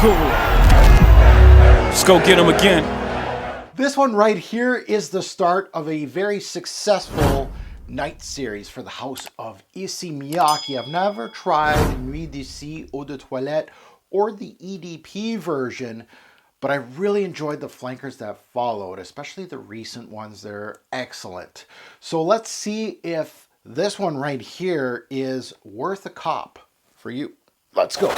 Good. Let's go get him again. This one right here is the start of a very successful night series for the house of Issey Miyake. I've never tried Nuit d'Issey, Eau de Toilette, or the EDP version, but I really enjoyed the flankers that followed, especially the recent ones. They're excellent. So let's see if this one right here is worth a cop for you. Let's go.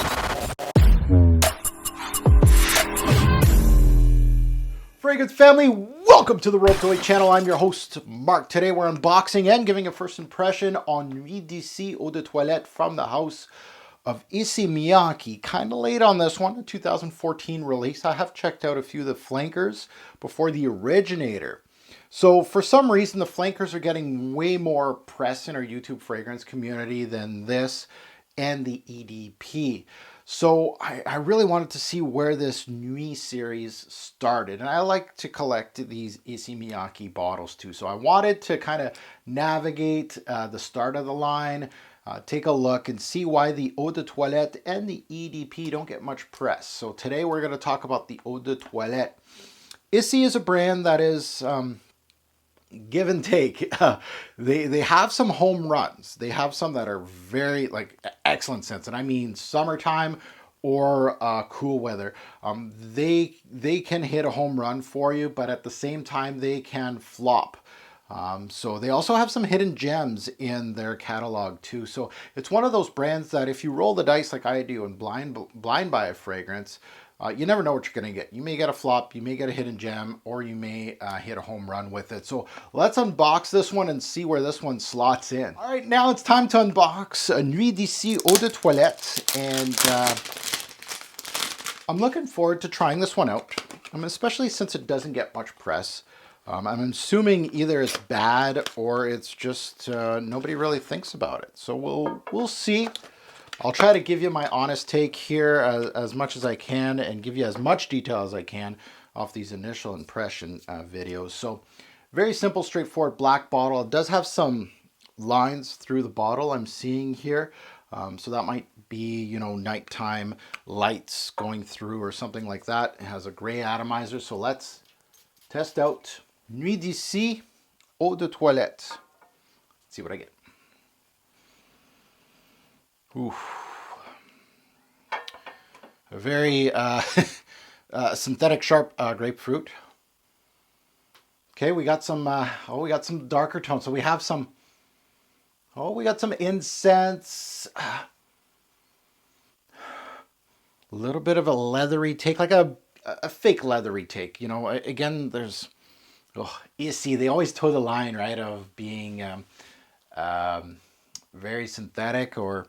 Fragrance family, welcome to the Eau de Toilette channel. I'm your host, Mark. Today we're unboxing and giving a first impression on Nuit d'Issey Eau de Toilette from the house of Issey Miyake. Kind of late on this one, a 2014 release. I have checked out a few of the flankers before the originator. So for some reason, the flankers are getting way more press in our YouTube fragrance community than this and the EDP. So I really wanted to see where this Nuit series started. And I like to collect these Issey Miyake bottles too. So I wanted to kind of navigate the start of the line, take a look and see why the Eau de Toilette and the EDP don't get much press. So today we're going to talk about the Eau de Toilette. Issey is a brand that is give and take. They have some home runs. They have some that are very excellent scents, and I mean summertime or cool weather. They can hit a home run for you, but at the same time they can flop. So they also have some hidden gems in their catalog too. So it's one of those brands that if you roll the dice like I do and blind buy a fragrance, you never know what you're going to get. You may get a flop, you may get a hidden gem, or you may hit a home run with it. So let's unbox this one and see where this one slots in. All right, now it's time to unbox a Nuit d'Issey Eau de Toilette. And I'm looking forward to trying this one out, especially since it doesn't get much press. I'm assuming either it's bad or it's just nobody really thinks about it. So we'll see. I'll try to give you my honest take here as much as I can and give you as much detail as I can off these initial impression videos. So very simple, straightforward black bottle. It does have some lines through the bottle I'm seeing here. So that might be, nighttime lights going through or something like that. It has a gray atomizer. So let's test out Nuit d'Issey Eau de Toilette. Let's see what I get. Oof. A very synthetic sharp grapefruit. Okay, we got some we got some darker tones. So we have some we got some incense. A little bit of a leathery take, like a fake leathery take. Again, there's Issey, they always toe the line, right, of being very synthetic or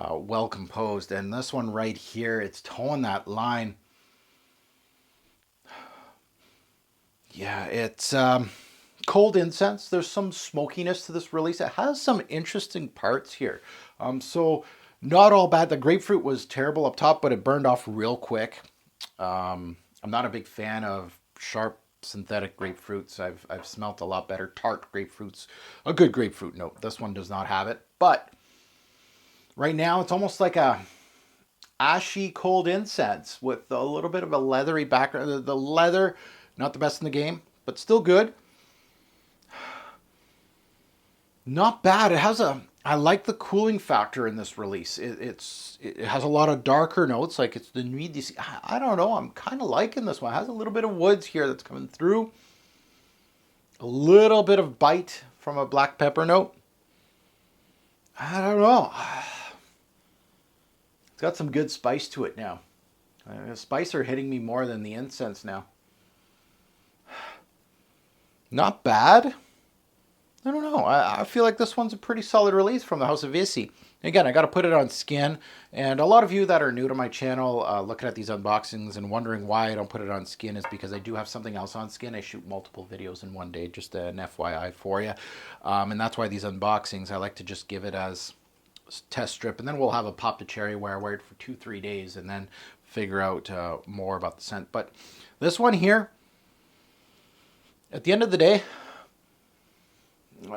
well composed, and this one right here, it's towing that line. Yeah, it's cold incense. There's some smokiness to this release. It has some interesting parts here. So not all bad. The grapefruit was terrible up top, but it burned off real quick. I'm not a big fan of sharp synthetic grapefruits. I've smelt a lot better tart grapefruits. A good grapefruit note. This one does not have it, but right now, it's almost like a ashy cold incense with a little bit of a leathery background. The leather, not the best in the game, but still good. Not bad. I like the cooling factor in this release. It has a lot of darker notes, like it's the Nuit d'Issey. I don't know. I'm kind of liking this one. It has a little bit of woods here that's coming through. A little bit of bite from a black pepper note. I don't know. It's got some good spice to it now. The spice are hitting me more than the incense now. Not bad. I don't know. I feel like this one's a pretty solid release from the house of Issey. Again, I got to put it on skin. And a lot of you that are new to my channel looking at these unboxings and wondering why I don't put it on skin is because I do have something else on skin. I shoot multiple videos in one day, just an FYI for you. And that's why these unboxings, I like to just give it as test strip, and then we'll have a pop the cherry where I wear it for 2-3 days and then figure out more about the scent. But this one here, at the end of the day,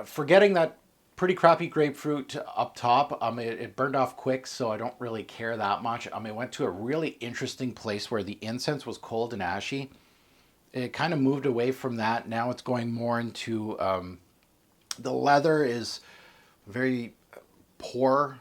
forgetting that pretty crappy grapefruit up top. It burned off quick, so I don't really care that much. It went to a really interesting place where the incense was cold and ashy. It kind of moved away from that. Now it's going more into the leather is very poor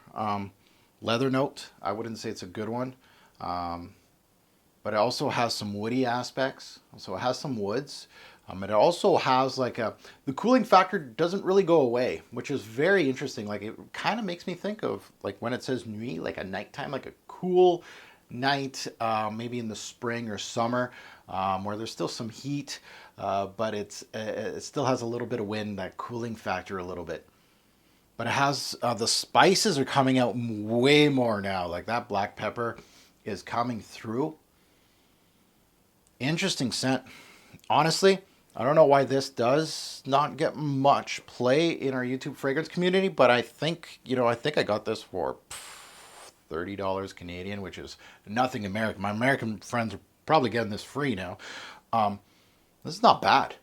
leather note. I wouldn't say it's a good one. But it also has some woody aspects. So it has some woods. It also has the cooling factor doesn't really go away, which is very interesting. Like, it kind of makes me think of like when it says nuit, like a nighttime, like a cool night, maybe in the spring or summer, where there's still some heat, but it still has a little bit of wind, that cooling factor a little bit. But it has, the spices are coming out way more now. Like that black pepper is coming through. Interesting scent. Honestly, I don't know why this does not get much play in our YouTube fragrance community, but I think I got this for $30 Canadian, which is nothing American. My American friends are probably getting this free now. This is not bad.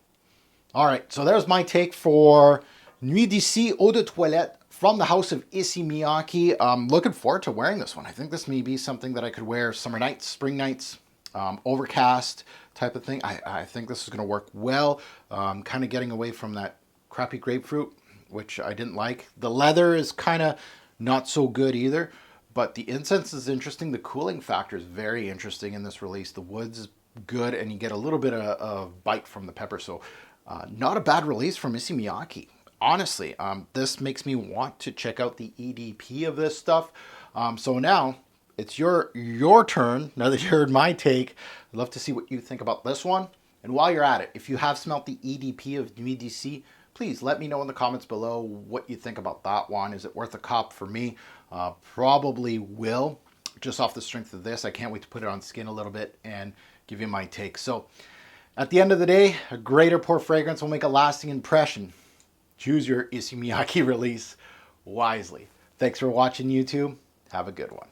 All right, so there's my take for Nuit d'Issey Eau de Toilette from the house of Issey Miyake. I'm looking forward to wearing this one. I think this may be something that I could wear summer nights, spring nights, overcast type of thing. I think this is going to work well. Kind of getting away from that crappy grapefruit, which I didn't like. The leather is kind of not so good either, but the incense is interesting. The cooling factor is very interesting in this release. The woods is good, and you get a little bit of bite from the pepper. So not a bad release from Issey Miyake. Honestly, this makes me want to check out the EDP of this stuff. So now it's your turn. Now that you heard my take, I'd love to see what you think about this one. And while you're at it, if you have smelt the EDP of Nuit d'Issey, please let me know in the comments below what you think about that one. Is it worth a cop for me? Probably will. Just off the strength of this, I can't wait to put it on skin a little bit and give you my take. So at the end of the day, a great or poor fragrance will make a lasting impression. Choose your Issey Miyake release wisely. Thanks for watching, YouTube. Have a good one.